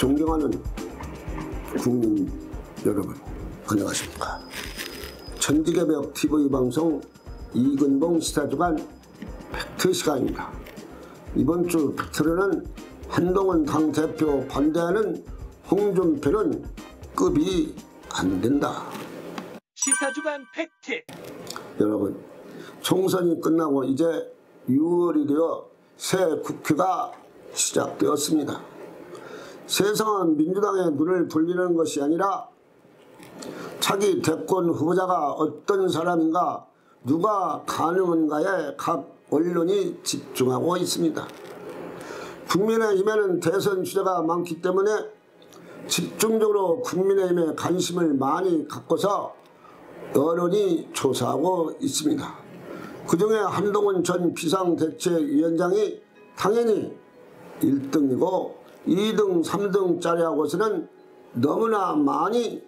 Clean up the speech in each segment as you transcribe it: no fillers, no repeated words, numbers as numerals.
존경하는 국민 여러분, 안녕하십니까. 천지개벽 TV 방송 이근봉 시사주간 팩트 시간입니다. 이번 주 팩트로는 한동훈 당대표 반대하는 홍준표는 급이 안 된다. 시사주간 팩트. 여러분, 총선이 끝나고 이제 6월이 되어 새 국회가 시작되었습니다. 세상은 민주당의 눈을 돌리는 것이 아니라 차기 대권 후보자가 어떤 사람인가, 누가 가능한가에 각 언론이 집중하고 있습니다. 국민의힘에는 대선 주자가 많기 때문에 집중적으로 국민의힘에 관심을 많이 갖고서 여론이 조사하고 있습니다. 그중에 한동훈 전 비상대책위원장이 당연히 1등이고 2등, 3등짜리하고서는 너무나 많이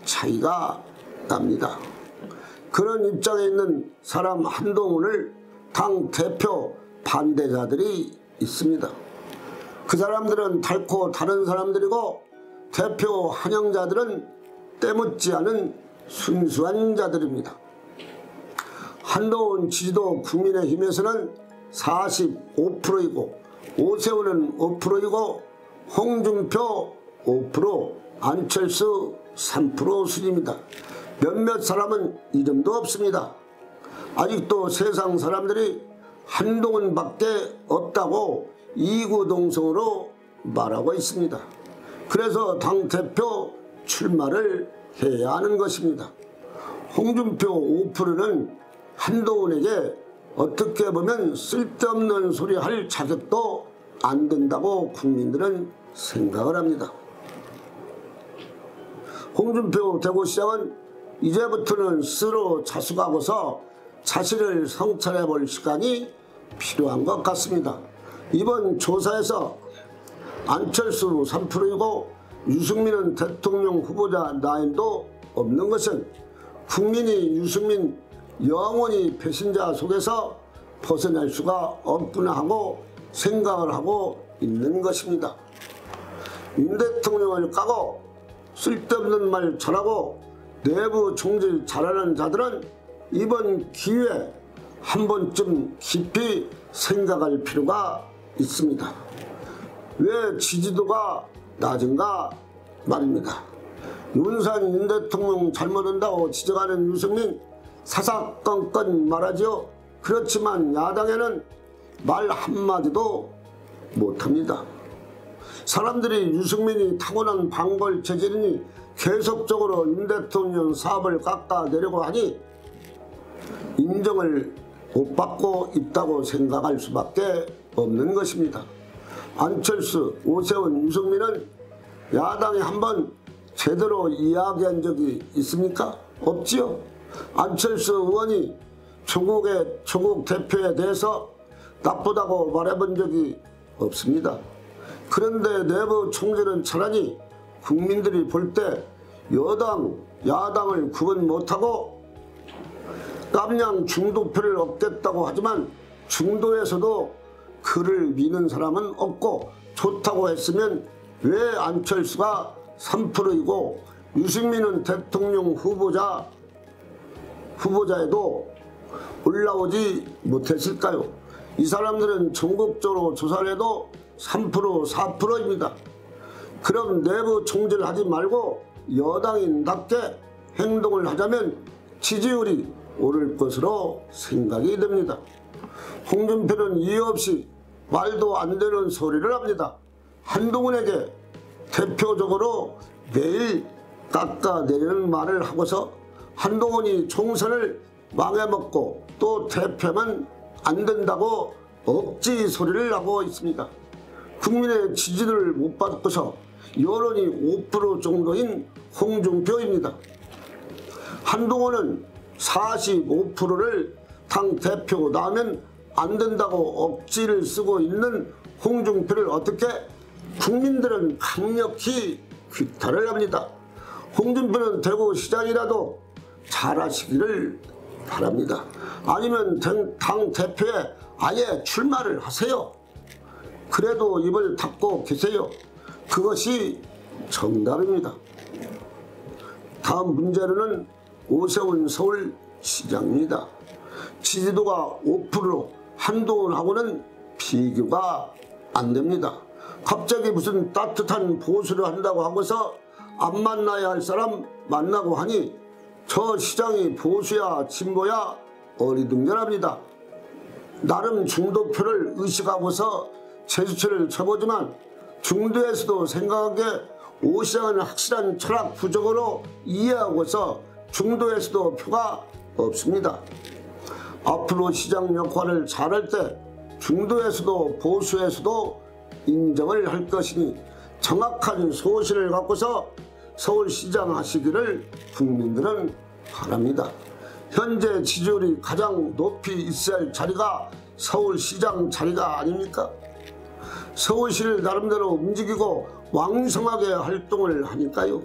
차이가 납니다. 그런 입장에 있는 사람 한동훈을 당대표 반대자들이 있습니다. 그 사람들은 닳고 다른 사람들이고 대표 환영자들은 때묻지 않은 순수한 자들입니다. 한동훈 지지도 국민의힘에서는 45%이고 오세훈은 5%이고 홍준표 5%, 안철수 3% 수준입니다. 몇몇 사람은 이름도 없습니다. 아직도 세상 사람들이 한동훈밖에 없다고 이구동성으로 말하고 있습니다. 그래서 당대표 출마를 해야 하는 것입니다. 홍준표 5%는 한동훈에게 어떻게 보면 쓸데없는 소리 할 자격도 안 된다고 국민들은 생각을 합니다. 홍준표 대구시장은 이제부터는 스스로 자숙하고서 자신을 성찰해 볼 시간이 필요한 것 같습니다. 이번 조사에서 안철수 3%이고 유승민은 대통령 후보자 라인도 없는 것은 국민이 유승민 영원히 배신자 속에서 벗어날 수가 없구나 하고 생각을 하고 있는 것입니다. 윤 대통령을 까고 쓸데없는 말 잘하고 내부 총질 잘하는 자들은 이번 기회에 한 번쯤 깊이 생각할 필요가 있습니다. 왜 지지도가 낮은가 말입니다. 윤산 윤 대통령 잘못한다고 지적하는 유승민 사사건건 말하지요. 그렇지만 야당에는 말 한마디도 못합니다. 사람들이 유승민이 타고난 방벌 체질이니 계속적으로 윤 대통령 사업을 깎아내려고 하니 인정을 못 받고 있다고 생각할 수밖에 없는 것입니다. 안철수, 오세훈, 유승민은 야당에 한번 제대로 이야기한 적이 있습니까? 없지요. 안철수 의원이 조국 대표에 대해서 나쁘다고 말해본 적이 없습니다. 그런데 내부 총질은 차라리 국민들이 볼 때 여당, 야당을 구분 못하고 깜냥 중도표를 얻겠다고 하지만 중도에서도 그를 미는 사람은 없고 좋다고 했으면 왜 안철수가 3%이고 유승민은 대통령 후보자에도 올라오지 못했을까요? 이 사람들은 전국적으로 조사를 해도 3%, 4%입니다. 그럼 내부 총질하지 말고 여당인답게 행동을 하자면 지지율이 오를 것으로 생각이 됩니다. 홍준표는 이유 없이 말도 안 되는 소리를 합니다. 한동훈에게 대표적으로 매일 깎아내리는 말을 하고서 한동훈이 총선을 망해먹고 또 대표만 안 된다고 억지 소리를 하고 있습니다. 국민의 지지를 못 받고서 여론이 5% 정도인 홍준표입니다. 한동훈은 45%를 당대표 나오면 안 된다고 억지를 쓰고 있는 홍준표를 어떻게 국민들은 강력히 규탄을 합니다. 홍준표는 대구시장이라도 잘하시기를 바랍니다. 아니면 당대표에 아예 출마를 하세요. 그래도 입을 닫고 계세요. 그것이 정답입니다. 다음 문제로는 오세훈 서울시장입니다. 지지도가 5%로 한동훈하고는 비교가 안 됩니다. 갑자기 무슨 따뜻한 보수를 한다고 하고서 안 만나야 할 사람 만나고 하니 저 시장이 보수야 진보야 어리둥절합니다. 나름 중도표를 의식하고서 제수치를 쳐보지만 중도에서도 생각하기에 오 시장은 확실한 철학 부족으로 이해하고서 중도에서도 표가 없습니다. 앞으로 시장 역할을 잘할 때 중도에서도 보수에서도 인정을 할 것이니 정확한 소신을 갖고서 서울시장 하시기를 국민들은 바랍니다. 현재 지지율이 가장 높이 있어야 할 자리가 서울시장 자리가 아닙니까? 서울시를 나름대로 움직이고 왕성하게 활동을 하니까요.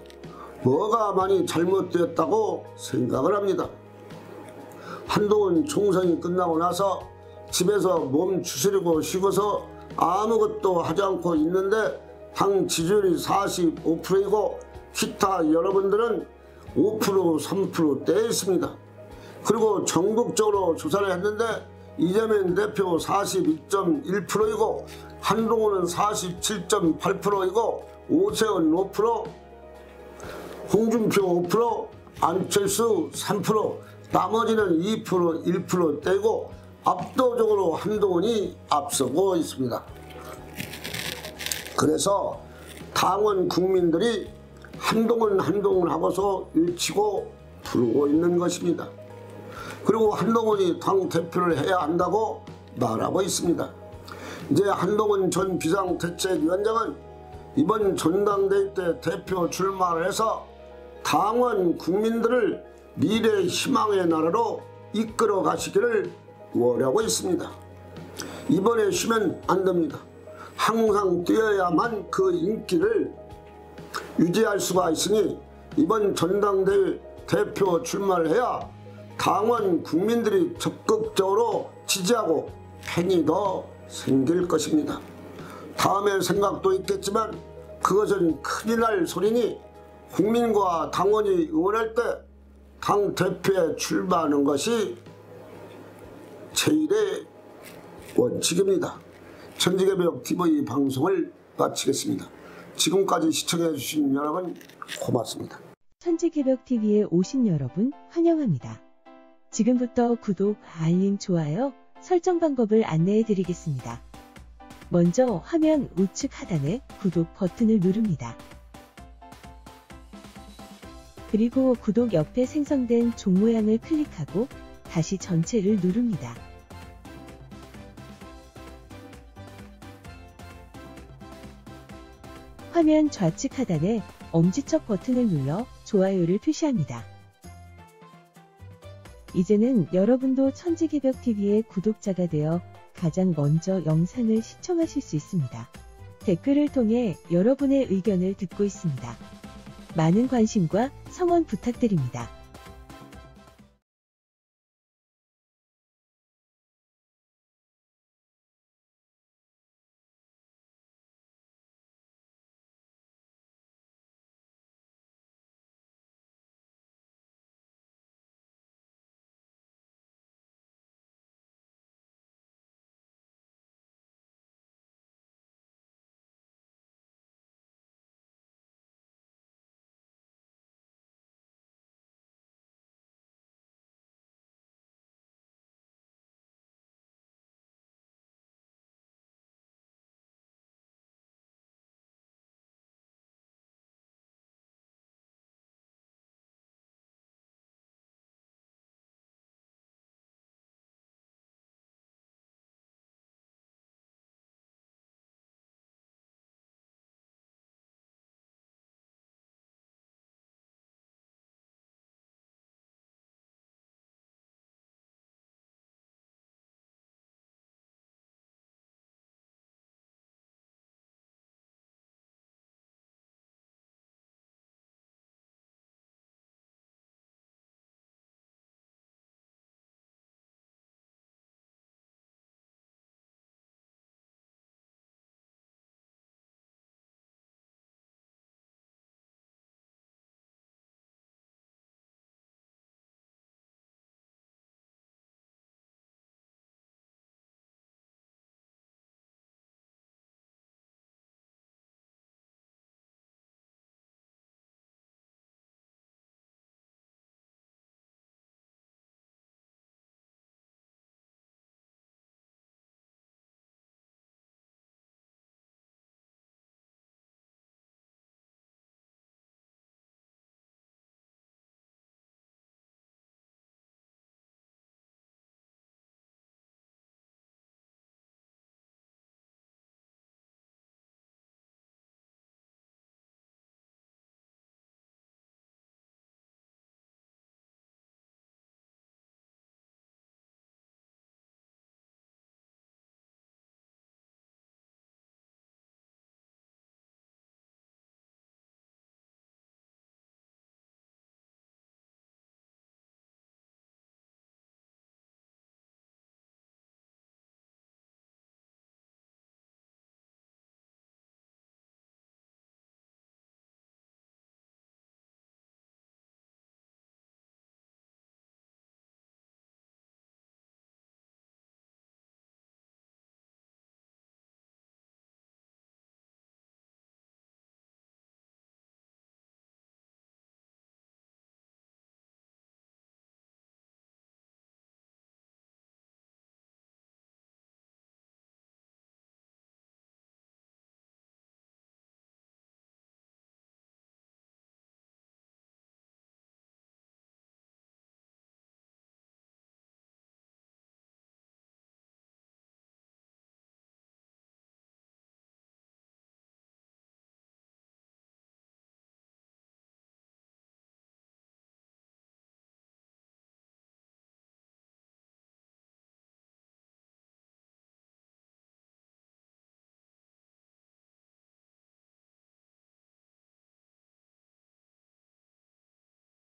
뭐가 많이 잘못되었다고 생각을 합니다. 한동훈 총선이 끝나고 나서 집에서 몸 추스리고 쉬고서 아무것도 하지 않고 있는데 당 지지율이 45%이고 기타 여러분들은 5% 3%대에 있습니다. 그리고 전국적으로 조사를 했는데 이재명 대표 42.1%이고 한동훈은 47.8%이고 오세훈 5%, 홍준표 5%, 안철수 3%, 나머지는 2%, 1%대이고 압도적으로 한동훈이 앞서고 있습니다. 그래서 당원 국민들이 한동훈 하고서 일치고 부르고 있는 것입니다. 그리고 한동훈이 당 대표를 해야 한다고 말하고 있습니다. 이제 한동훈 전 비상대책위원장은 이번 전당대회 때 대표 출마를 해서 당원 국민들을 미래 희망의 나라로 이끌어 가시기를 원하고 있습니다. 이번에 쉬면 안 됩니다. 항상 뛰어야만 그 인기를 유지할 수가 있으니 이번 전당대회 대표 출마를 해야 당원 국민들이 적극적으로 지지하고 팬이 더 생길 것입니다. 다음에 생각도 있겠지만 그것은 큰일 날 소리니 국민과 당원이 응원할 때 당 대표에 출마하는 것이 제1의 원칙입니다. 천지개벽 TV 방송을 마치겠습니다. 지금까지 시청해 주신 여러분 고맙습니다. 천지개벽 TV에 오신 여러분 환영합니다. 지금부터 구독, 알림, 좋아요, 설정 방법을 안내해 드리겠습니다. 먼저 화면 우측 하단에 구독 버튼을 누릅니다. 그리고 구독 옆에 생성된 종 모양을 클릭하고 다시 전체를 누릅니다. 화면 좌측 하단에 엄지척 버튼을 눌러 좋아요를 표시합니다. 이제는 여러분도 천지개벽TV의 구독자가 되어 가장 먼저 영상을 시청하실 수 있습니다. 댓글을 통해 여러분의 의견을 듣고 있습니다. 많은 관심과 성원 부탁드립니다.